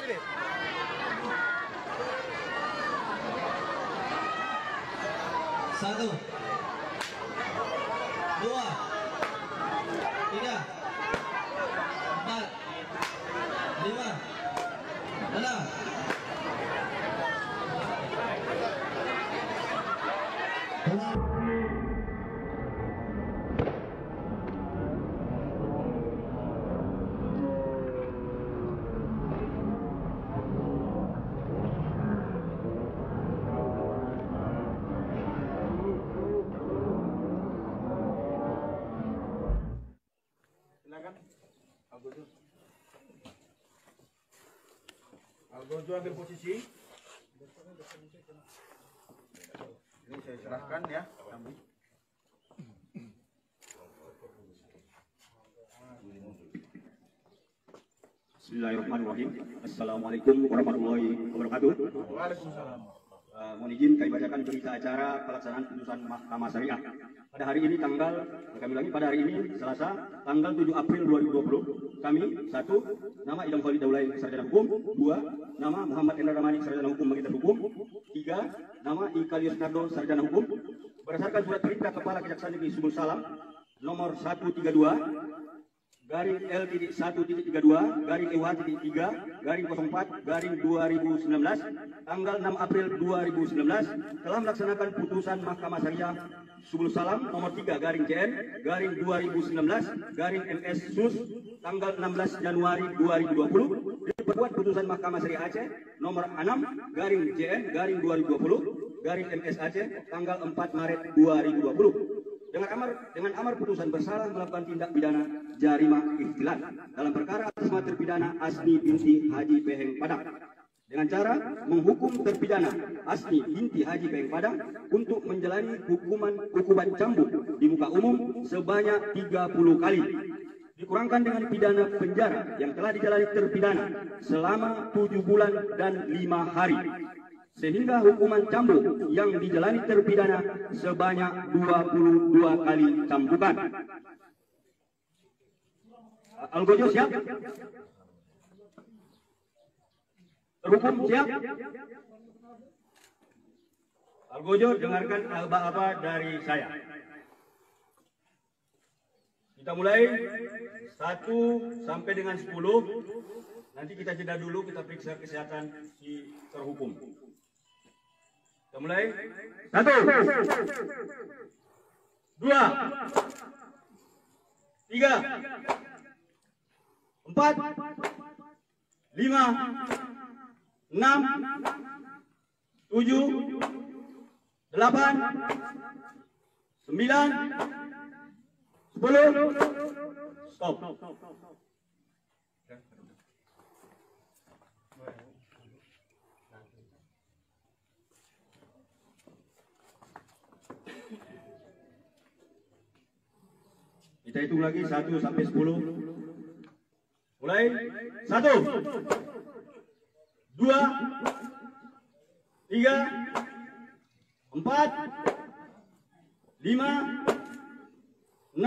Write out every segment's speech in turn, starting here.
Satu, dua, tiga, empat, lima, enam. Algojo ambil posisi. Ini saya serahkan ya. Bismillahirrahmanirrahim. Assalamualaikum warahmatullahi wabarakatuh. Waalaikumsalam. Mohon izin kami bacakan berita acara pelaksanaan putusan Mahkamah Syariah. Pada hari ini pada hari ini Selasa tanggal 7 April 2020, kami 1. Nama Idam Khalid Daulay, sarjana hukum. 2. Nama Muhammad Endra Ramani, sarjana hukum magister hukum. 3. Nama Ikalius Nardo, sarjana hukum. Berdasarkan surat perintah Kepala Kejaksaan Negeri Subul Salam nomor 132 garing L.1.32 garing EWH.3 garing 04 garing 2019 tanggal 6 April 2019 telah melaksanakan putusan Mahkamah Syariah Subul Salam nomor 3 garing JN garing 2019 garing MS SUS tanggal 16 Januari 2020 diperkuat putusan Mahkamah Syariah Aceh nomor 6 garing JN garing 2020 garing MS Aceh tanggal 4 Maret 2020 dengan amar putusan bersalah melakukan tindak pidana jarimah ikhtilat dalam perkara atas nama terpidana Asni binti Haji Peheng Padang dengan cara menghukum terpidana Asni binti Haji Peheng Padang untuk menjalani hukuman cambuk di muka umum sebanyak 30 kali dikurangkan dengan pidana penjara yang telah dijalani terpidana selama 7 bulan dan 5 hari sehingga hukuman cambuk yang dijalani terpidana sebanyak 22 kali cambukan. Algojo siap? Terhukum siap? Algojo dengarkan aba-aba dari saya. Kita mulai 1 sampai dengan 10. Nanti kita jeda dulu, kita periksa kesehatan si terhukum. Kita mulai. 1, 2, 3, 4, 5, 6, 7, 8, 9, 10. Stop. Kita hitung lagi 1 sampai 10. Mulai. 1, 2, 3, 4, 5, 6,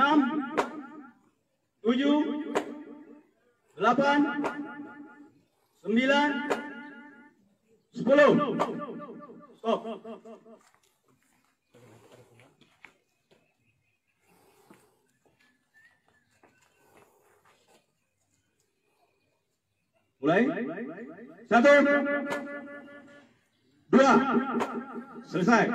7, 8, 9, 10. Stop. Mulai. 1, 2, selesai.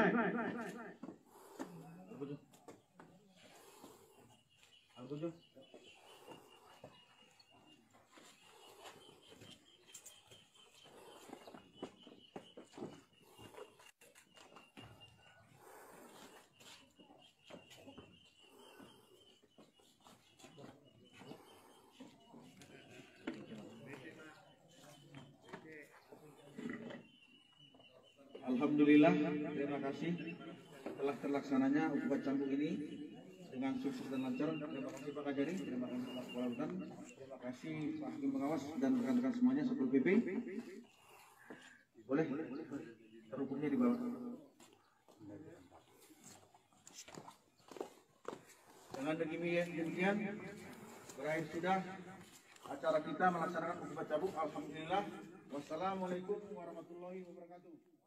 Alhamdulillah, terima kasih telah terlaksananya hukuman cambuk ini dengan sukses dan lancar. Terima kasih Pak Kajari, terima kasih Pak Kepala Rutan, terima kasih Pak Hakim Pengawas dan rekan-rekan semuanya Satpol PP. Boleh terhukumnya di bawah. Dengan demikian berakhir sudah acara kita melaksanakan hukuman cambuk. Alhamdulillah Wassalamualaikum warahmatullahi wabarakatuh.